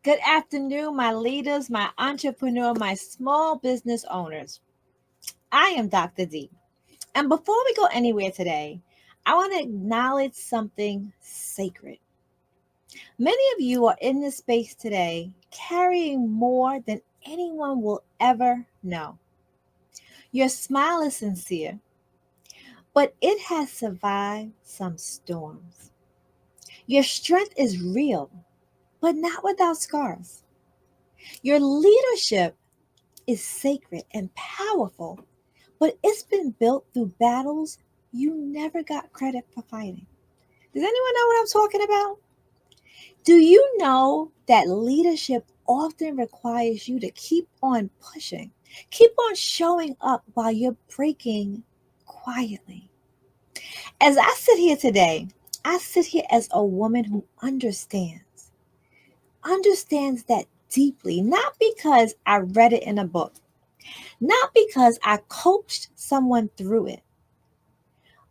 Good afternoon, my leaders, my entrepreneur, my small business owners. I am Dr. D. And before we go anywhere today, I want to acknowledge something sacred. Many of you are in this space today carrying more than anyone will ever know. Your smile is sincere, but it has survived some storms. Your strength is real, but not without scars. Your leadership is sacred and powerful, but it's been built through battles you never got credit for fighting. Does anyone know what I'm talking about? Do you know that leadership often requires you to keep on pushing, keep on showing up while you're breaking quietly? As I sit here today, I sit here as a woman who understands that deeply, not because I read it in a book, not because I coached someone through it,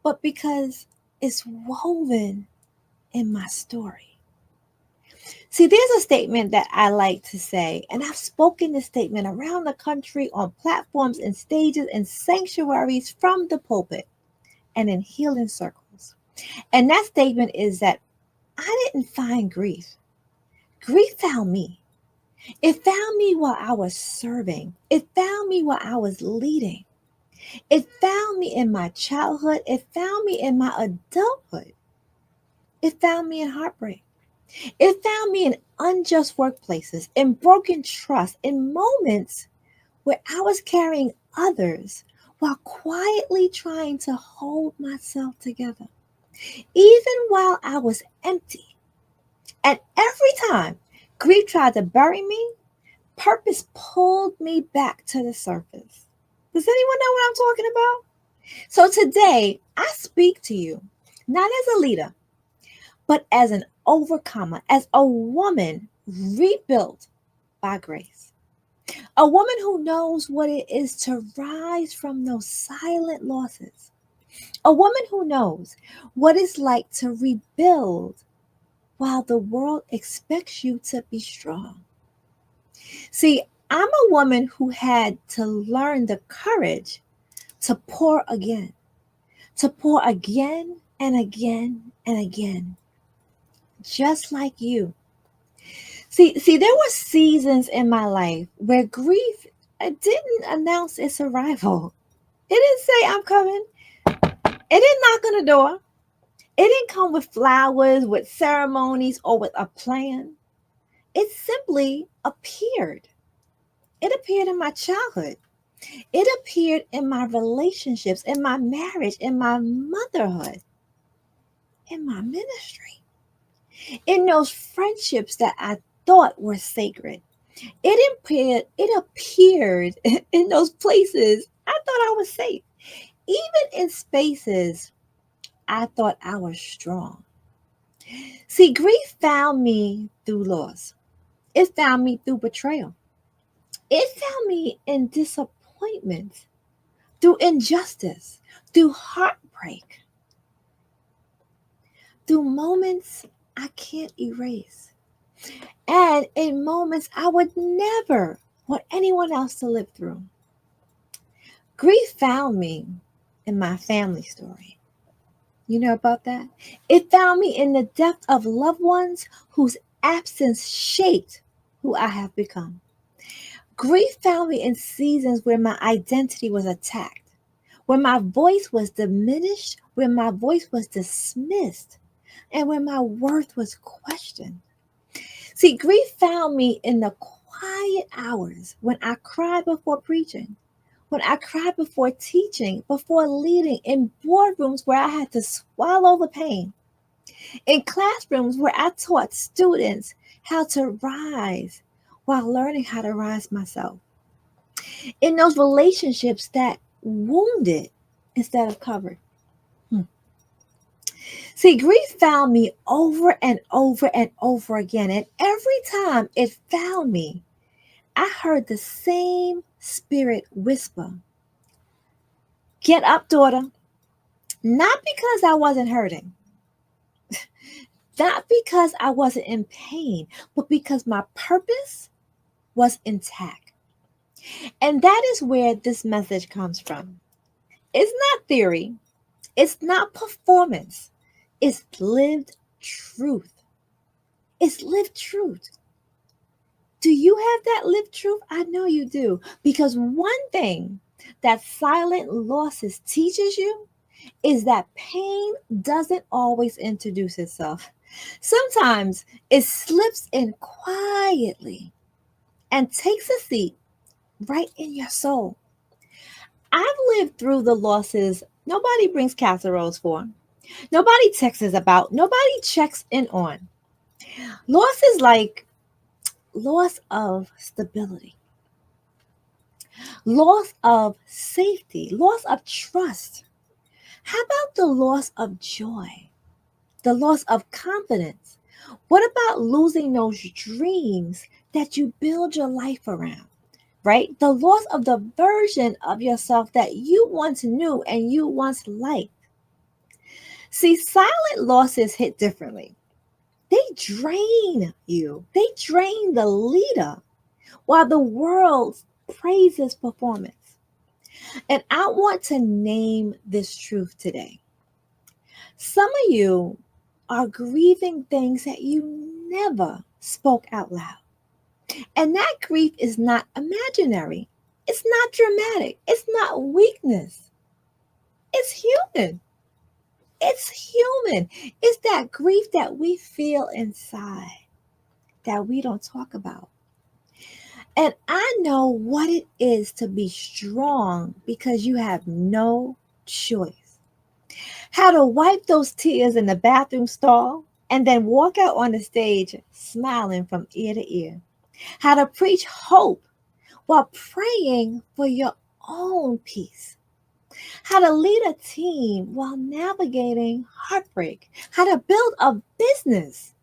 but because it's woven in my story. See, there's a statement that I like to say, and I've spoken this statement around the country on platforms and stages and sanctuaries from the pulpit and in healing circles. And that statement is that I didn't find grief. Grief found me. It found me while I was serving. It found me while I was leading. It found me in my childhood. It found me in my adulthood. It found me in heartbreak. It found me in unjust workplaces, in broken trust, in moments where I was carrying others while quietly trying to hold myself together, even while I was empty. And every time grief tried to bury me, purpose pulled me back to the surface. Does anyone know what I'm talking about? So today, I speak to you not as a leader, but as an overcomer, as a woman rebuilt by grace. A woman who knows what it is to rise from those silent losses. A woman who knows what it's like to rebuild while the world expects you to be strong. See, I'm a woman who had to learn the courage to pour again, to pour again and again and again, just like you. See, there were seasons in my life where grief didn't announce its arrival. It didn't say, I'm coming. It didn't knock on the door. It didn't come with flowers, with ceremonies, or with a plan. It simply appeared. It appeared in my childhood. It appeared in my relationships, in my marriage, in my motherhood, in my ministry, in those friendships that I thought were sacred. It appeared in those places I thought I was safe. Even in spaces I thought I was strong. See, grief found me through loss. It found me through betrayal. It found me in disappointment, through injustice, through heartbreak, through moments I can't erase, and in moments I would never want anyone else to live through. Grief found me in my family story. You know about that? It found me in the depth of loved ones whose absence shaped who I have become. Grief found me in seasons where my identity was attacked, where my voice was diminished, where my voice was dismissed, and where my worth was questioned. See, grief found me in the quiet hours when I cried before preaching, when I cried before teaching, before leading, in boardrooms where I had to swallow the pain, in classrooms where I taught students how to rise while learning how to rise myself, in those relationships that wounded instead of covered. Hmm. See, grief found me over and over and over again, and every time it found me, I heard the same spirit whisper, "Get up, daughter." Not because I wasn't hurting, Not because I wasn't in pain, but because my purpose was intact. And that is where this message comes from. It's not theory, it's not performance, it's lived truth. It's lived truth. Do you have that lived truth? I know you do. Because one thing that silent losses teaches you is that pain doesn't always introduce itself. Sometimes it slips in quietly and takes a seat right in your soul. I've lived through the losses nobody brings casseroles for, nobody texts about, nobody checks in on. Losses like loss of stability, loss of safety, loss of trust. How about the loss of joy, the loss of confidence? What about losing those dreams that you build your life around? Right? The loss of the version of yourself that you once knew and you once liked. See, silent losses hit differently. They drain you, they drain the leader while the world praises performance. And I want to name this truth today. Some of you are grieving things that you never spoke out loud. And that grief is not imaginary. It's not dramatic. It's not weakness. It's human. It's human. It's that grief that we feel inside that we don't talk about. And I know what it is to be strong because you have no choice. How to wipe those tears in the bathroom stall and then walk out on the stage smiling from ear to ear. How to preach hope while praying for your own peace. How to lead a team while navigating heartbreak. How to build a business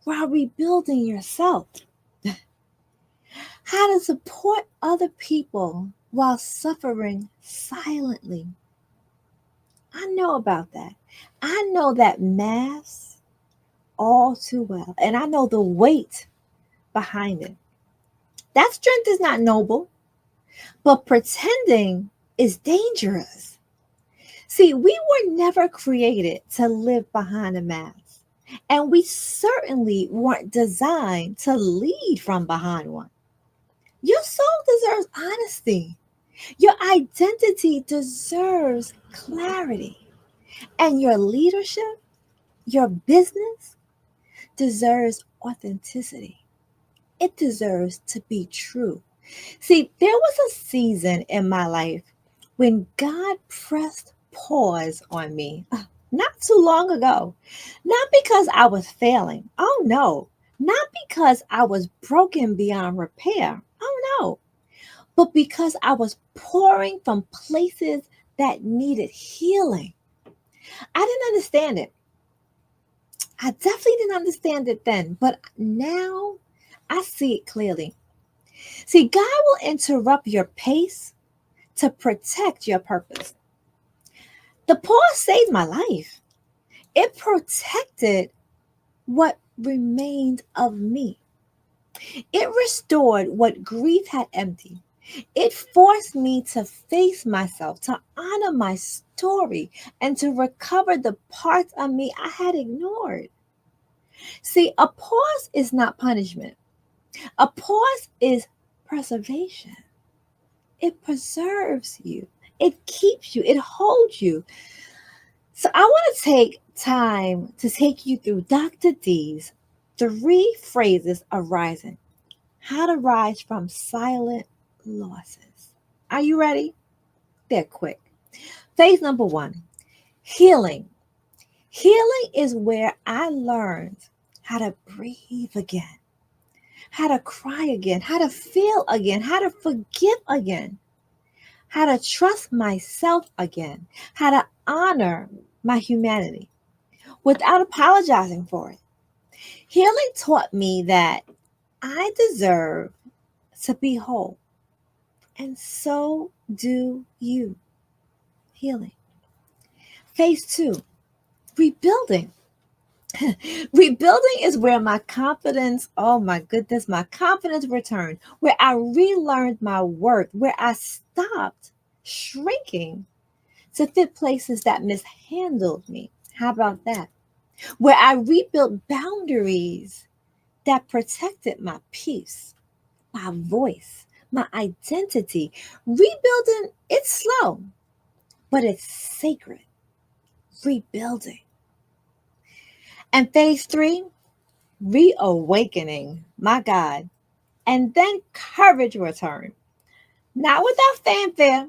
while rebuilding yourself. How to support other people while suffering silently. I know about that. I know that mass all too well. And I know the weight behind it. That strength is not noble, but pretending is dangerous. See, we were never created to live behind a mask, and we certainly weren't designed to lead from behind one. Your soul deserves honesty. Your identity deserves clarity. And your leadership, your business deserves authenticity. It deserves to be true. See, there was a season in my life when God pressed pause on me not too long ago. Not because I was failing. Oh, no. Not because I was broken beyond repair. Oh, no. But because I was pouring from places that needed healing. I didn't understand it. I definitely didn't understand it then, but now I see it clearly. See, God will interrupt your pace to protect your purpose. The pause saved my life. It protected what remained of me. It restored what grief had emptied. It forced me to face myself, to honor my story, and to recover the parts of me I had ignored. See, a pause is not punishment. A pause is preservation. It preserves you. It keeps you. It holds you. So I want to take time to take you through Dr. D's three phrases of rising. How to rise from silent losses. Are you ready? They're quick. Phase number one, healing. Healing is where I learned how to breathe again, how to cry again, how to feel again, how to forgive again, how to trust myself again, how to honor my humanity without apologizing for it. Healing taught me that I deserve to be whole, and so do you. Healing. Phase two, rebuilding. Rebuilding is where my confidence, oh my goodness, my confidence returned, where I relearned my worth, where I stopped shrinking to fit places that mishandled me. How about that? Where I rebuilt boundaries that protected my peace, my voice, my identity. Rebuilding, it's slow, but it's sacred. Rebuilding. And phase three, reawakening. My God. And then courage returned. Not without fanfare,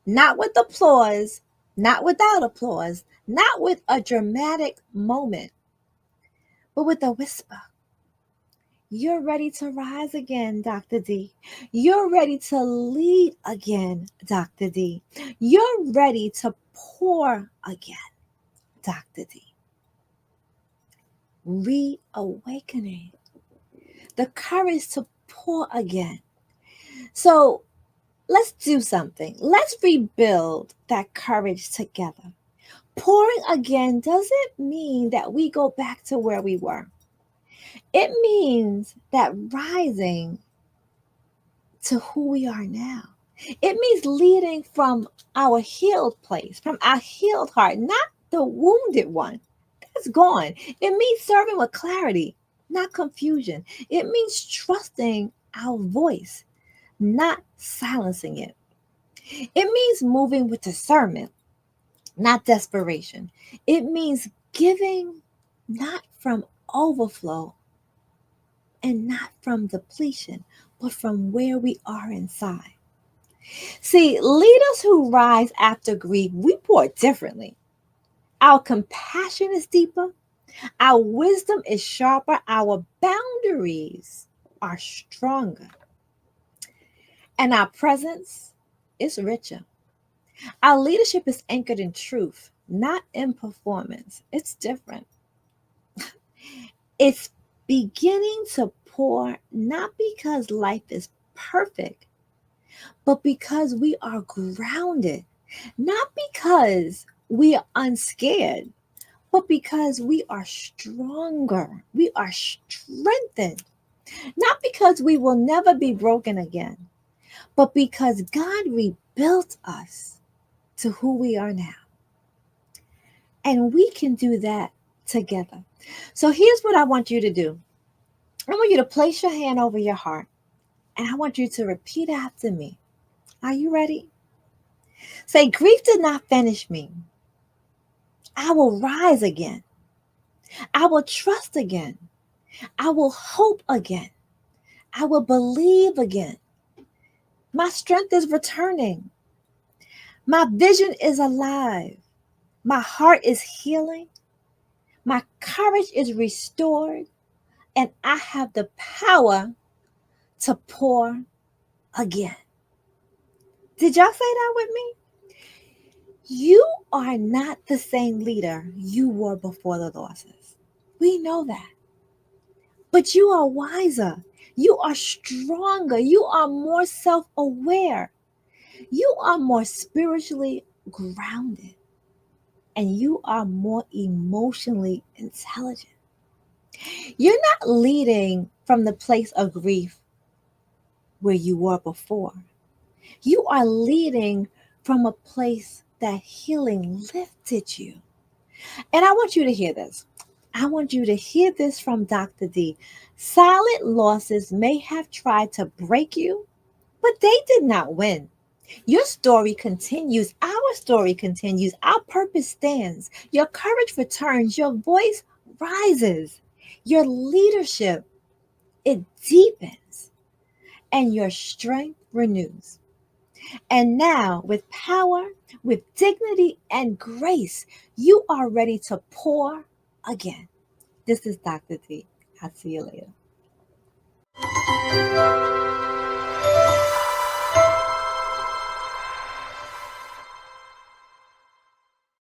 not with applause, not without applause, not with a dramatic moment, but with a whisper. You're ready to rise again, Dr. D. You're ready to lead again, Dr. D. You're ready to pour again, Dr. D. Reawakening. The courage to pour again. So let's do something. Let's rebuild that courage together. Pouring again doesn't mean that we go back to where we were. It means that rising to who we are now. It means leading from our healed place, from our healed heart, not the wounded one. That's gone. It means serving with clarity, not confusion. It means trusting our voice, not silencing it. It means moving with discernment, not desperation. It means giving not from overflow and not from depletion, but from where we are inside. See, leaders who rise after grief, we pour differently. Our compassion is deeper, our wisdom is sharper, our boundaries are stronger, and our presence is richer. Our leadership is anchored in truth, not in performance. It's different. It's beginning to pour not because life is perfect, but because we are grounded, not because we are unscared, but because we are stronger. We are strengthened, not because we will never be broken again, but because God rebuilt us to who we are now. And we can do that together. So here's what I want you to do. I want you to place your hand over your heart and I want you to repeat after me. Are you ready? Say, grief did not finish me. I will rise again. I will trust again. I will hope again. I will believe again. My strength is returning. My vision is alive. My heart is healing. My courage is restored. And I have the power to pour again. Did y'all say that with me? You are not the same leader you were before the losses. We know that. But you are wiser. You are stronger. You are more self aware. You are more spiritually grounded. And you are more emotionally intelligent. You're not leading from the place of grief where you were before. You are leading from a place that healing lifted you. And I want you to hear this. I want you to hear this from Dr. D. Silent losses may have tried to break you, but they did not win. Your story continues. Our story continues. Our purpose stands. Your courage returns. Your voice rises. Your leadership, it deepens. And your strength renews. And now, with power, with dignity, and grace, you are ready to pour again. This is Dr. D. I'll see you later.